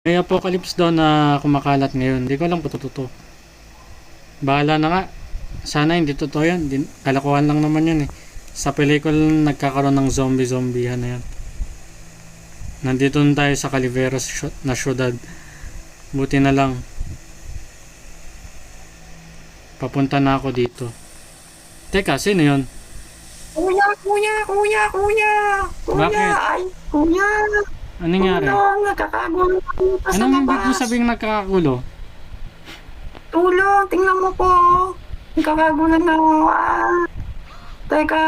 May apocalypse daw na kumakalat ngayon. Hindi ko alam kung totoo. Bahala na nga. Sana hindi totoo yan. Kalokohan lang naman yan eh. Sa pelikula nagkakaroon ng zombie-zombiehan na yan. Nandito na tayo sa Caliveras na syudad. Buti na lang. Papunta na ako dito. Teka, sino yun? Kuya, kuya, kuya, kuya. Kuya, Bakit? ay, kuya. Anong nangyari? Tulong, nagkakagulo dito sa Anong ibig mo labas. sabing nagkakagulo? Tulong, tingnan mo po. Nagkakagulo na ako. Teka,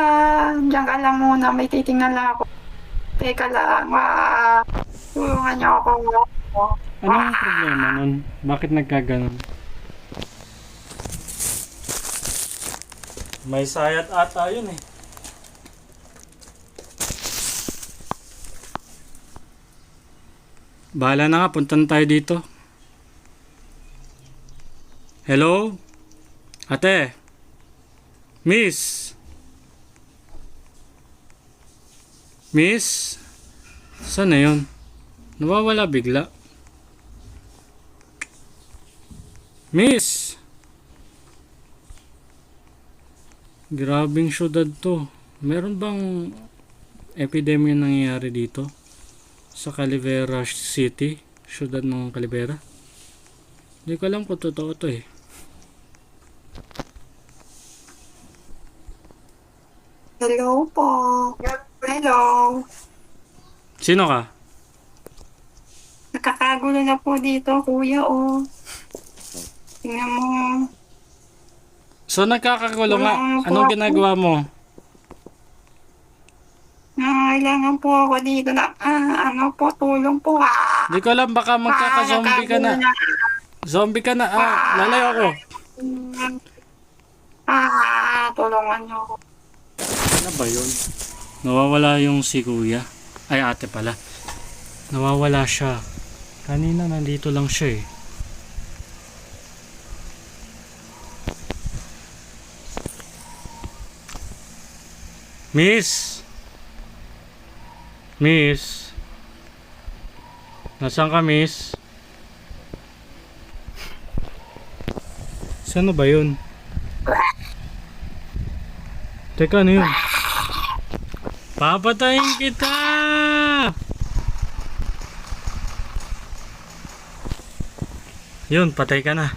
diyan ka lang muna. May titingnan lang ako. Teka lang. Tulungan niyo ako. Anong problema nun? Bakit nagkaganon? May sayat ata yun eh. Bahala na nga, puntan tayo dito. Hello? Ate? Miss? Miss? Saan na yun? Nawawala bigla. Miss? Grabing syudad to. Meron bang epidemya nangyayari dito? Sa Calivera City? Syudad ng Calivera? Hindi ko alam kung totoo to eh. Hello po. Hello. Sino ka? Nakakagulo na po dito, kuya, oh. Tingnan mo. So nagkakagulo nga. Anong ginagawa mo? Nangangailangan po ako dito na, ano po, tulong po, Hindi ko alam, baka magkaka-zombie ka na. Zombie ka na, lalayo ako. Tulungan niyo ako. Ano ba yun? Nawawala yung si kuya. Ay, ate pala. Nawawala siya. Kanina nandito lang siya eh. Miss? Miss? Nasaan ka, miss? Saan na ba yun? Teka, ano yun? Papatayin kita! Yun, patay ka na.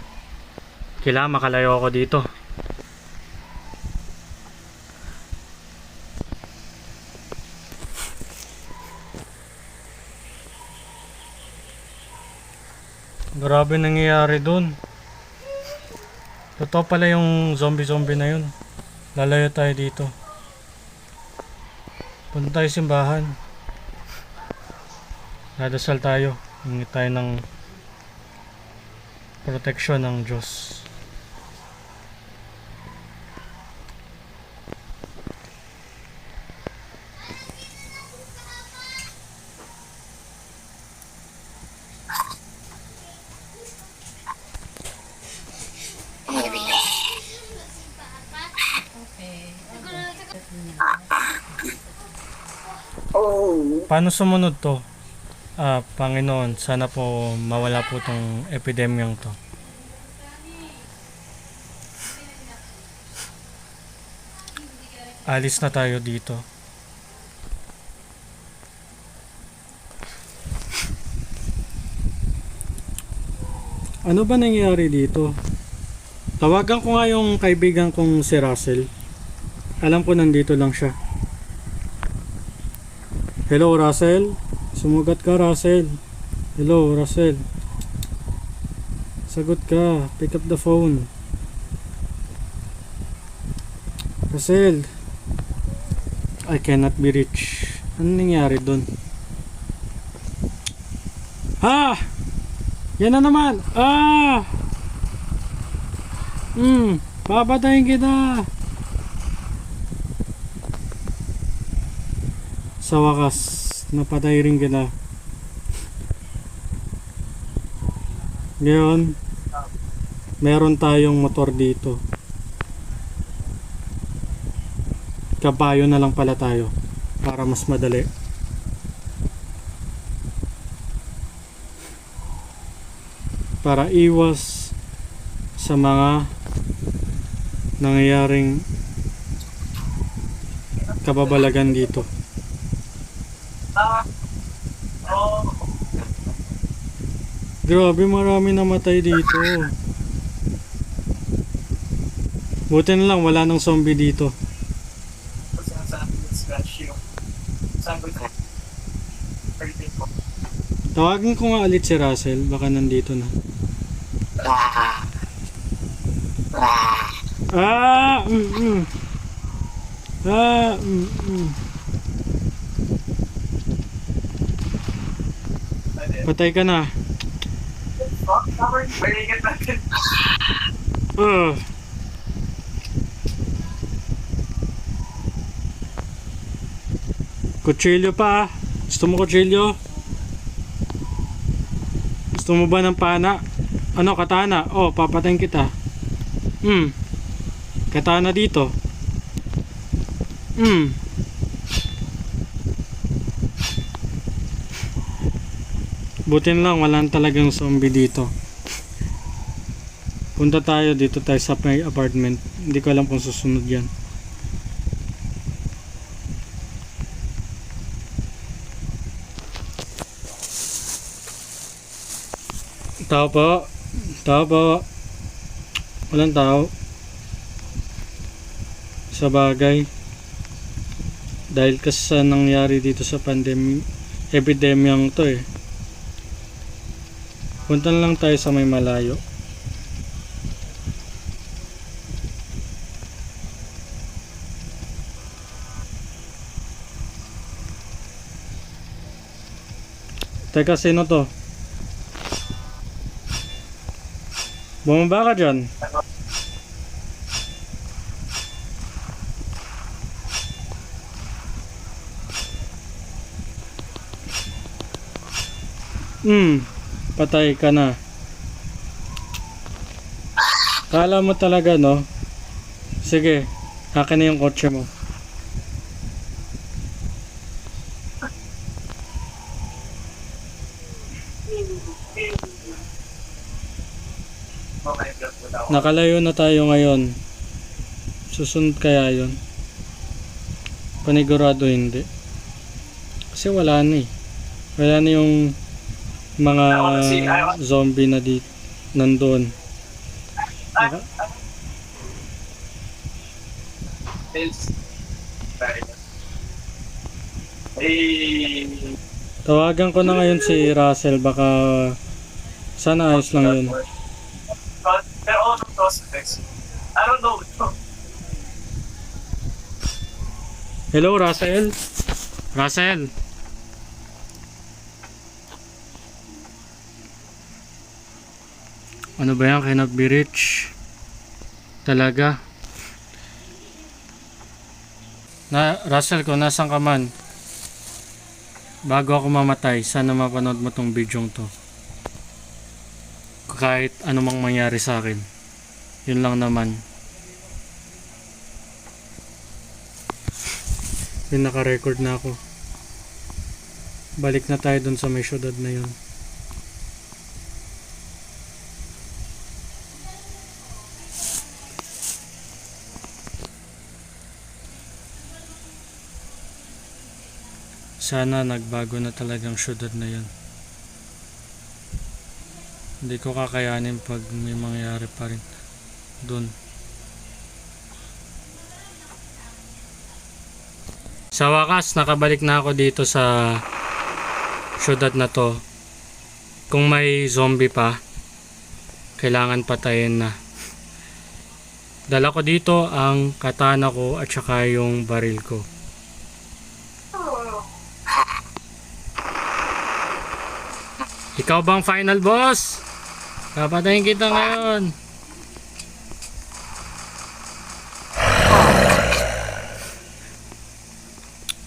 Kailangan makalayo ako dito. Grabe nangyayari dun. Totoo pala yung zombie na yun. Lalayo tayo dito. Punta tayo simbahan. Dadasal tayo. Hingi tayo ng proteksyon ng Diyos. Paano sumunod to? Panginoon, sana po mawala po tong epidemyang to. Alis na tayo dito. Ano ba nangyayari dito? Tawagan ko nga yung kaibigan kong si Russell. Alam ko nandito lang siya. Hello, Russell? Sumugat ka, Russell. Hello, Russell. Sagot ka. Pick up the phone. Russell. I cannot be reached. Ano nangyari dun? Yan na naman! Papatayin kita! Sa wakas, napatay rin kita. Ngayon, meron tayong motor dito. Kabayo na lang pala tayo para mas madali. para iwas sa mga nangyayaring kababalagan dito. Grabe, marami namatay dito. Buti na lang wala nang zombie dito. Tawagin ko nga ulit si Russell, baka nandito na. Ah! Ah! Patay ka na. Kutsilyo pa. Gusto mo kutsilyo? Gusto mo ba ng pana? Ano, katana? Oh, papatayin kita. Katana dito. Buti na lang wala talagang zombie dito. Punta tayo dito tayo sa may apartment. Hindi ko alam kung susunod yan. Tao po. Tao po. Walang tao. Sa bagay. Dahil kasi sa nangyari dito sa epidemyang to eh. Punta na lang tayo sa may malayo. Teka, sino to? Bumaba ka dyan. Patay ka na. Kala mo talaga, no? Sige, akin na yung kotse mo. Nakalayo na tayo ngayon. Susunod kaya yun? Panigurado hindi. Kasi wala na eh. Wala na yung mga zombie na dito nandoon. Tawagan ko na ngayon si Russell, baka sana ayos lang yun. I don't know. Hello, Russell? Russell? Ano ba yan? Cannot be reached. Talaga? Russell, kung nasan ka man, bago ako mamatay, sana mapanood mo tong video to. Kahit anumang mangyari sa akin. Yun lang naman. Yun, naka-record na ako. Balik na tayo dun sa may syudad na yun. Sana nagbago na talagang syudad na yun. Hindi ko kakayanin pag may mangyayari pa rin dun. Sa wakas, nakabalik na ako dito sa syudad na to. Kung may zombie pa, kailangan patayin na. Dala ko dito ang katana ko at saka yung baril ko. Ikaw bang final boss? Papatayin kita ngayon.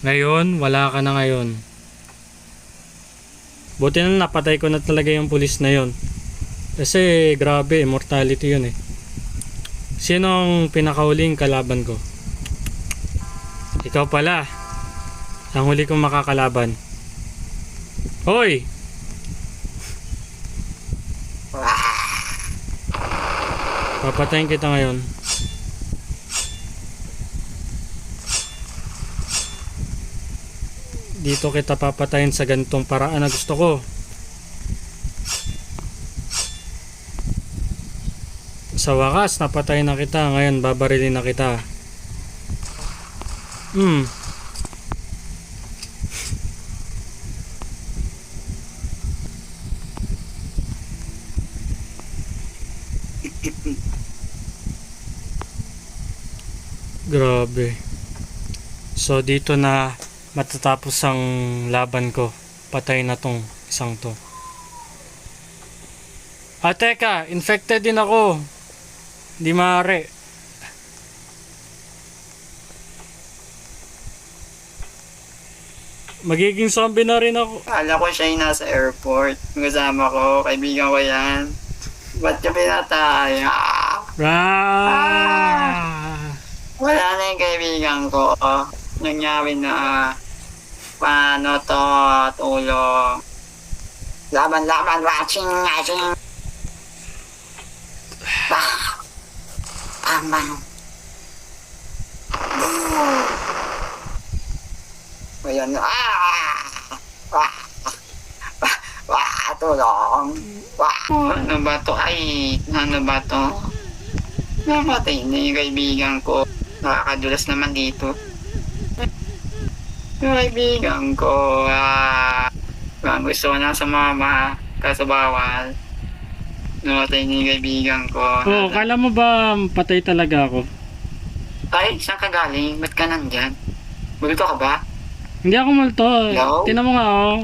Ngayon, wala ka na ngayon. Buti na napatay ko na talaga yung pulis na yon. Kasi grabe, immortality yun eh. Sinong pinakahuling kalaban ko? Ikaw pala. Ang huli kong makakalaban. Hoy! Papatayin kita ngayon. Dito kita papatayin sa ganitong paraan na gusto ko. Sa wakas, napatay na kita. Ngayon, babarilin na kita. Grabe. So, dito na matatapos ang laban ko. Patay na tong isang to. Ah, teka, infected din ako. Di maaari. Magiging zombie na rin ako. Kala ko siya yung nasa airport. Kasama ko, kaibigan ko yan. Ba't ka pinatay? Wala na yung kaibigan ko. Nangyari na paano to, tulong. Laban, watching. Bang. Ayan, tulong. Ano ba to? Ano ba to? Namatay na yung kaibigan ko. Nakakadulas naman dito. Yung kaibigan ko, gusto ko na sa mama, kaso bawal. Namatay na yung kaibigan ko. Oh, kala mo ba patay talaga ako? Ay, saan ka galing? Ba't ka nandyan? Bulto ka ba? Hindi ako multo. Hello? Tinan mo nga oh.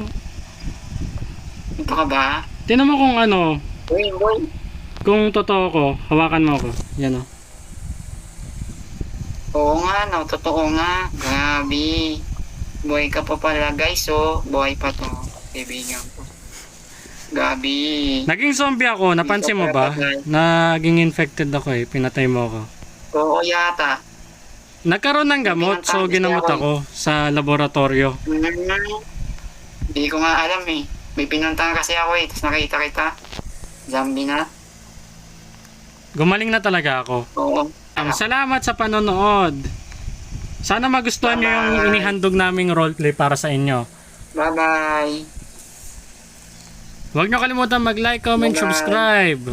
Bulto ka ba? Tinan mo kung ano. Boy. Kung totoo ko, hawakan mo ako. Yan oh. Oo nga, no. Totoo nga. Grabe. Buhay ka pa pala, guys. So, buhay pa to. Kaibigan ko. Gabi. Naging zombie ako. Napansin mo ba? Naging infected ako eh. Pinatay mo ako. Oo yata. Nagkaroon ng gamot, so ginamot ako sa laboratorio. Hindi ko nga alam eh. May pinuntahan kasi ako eh. Tapos nakita kita. Zombie na. Gumaling na talaga ako. Oo. Salamat sa panonood. Sana magustuhan nyo yung inihandog naming roleplay para sa inyo. Bye-bye. Huwag nyo kalimutan mag-like, comment, Bye-bye. subscribe.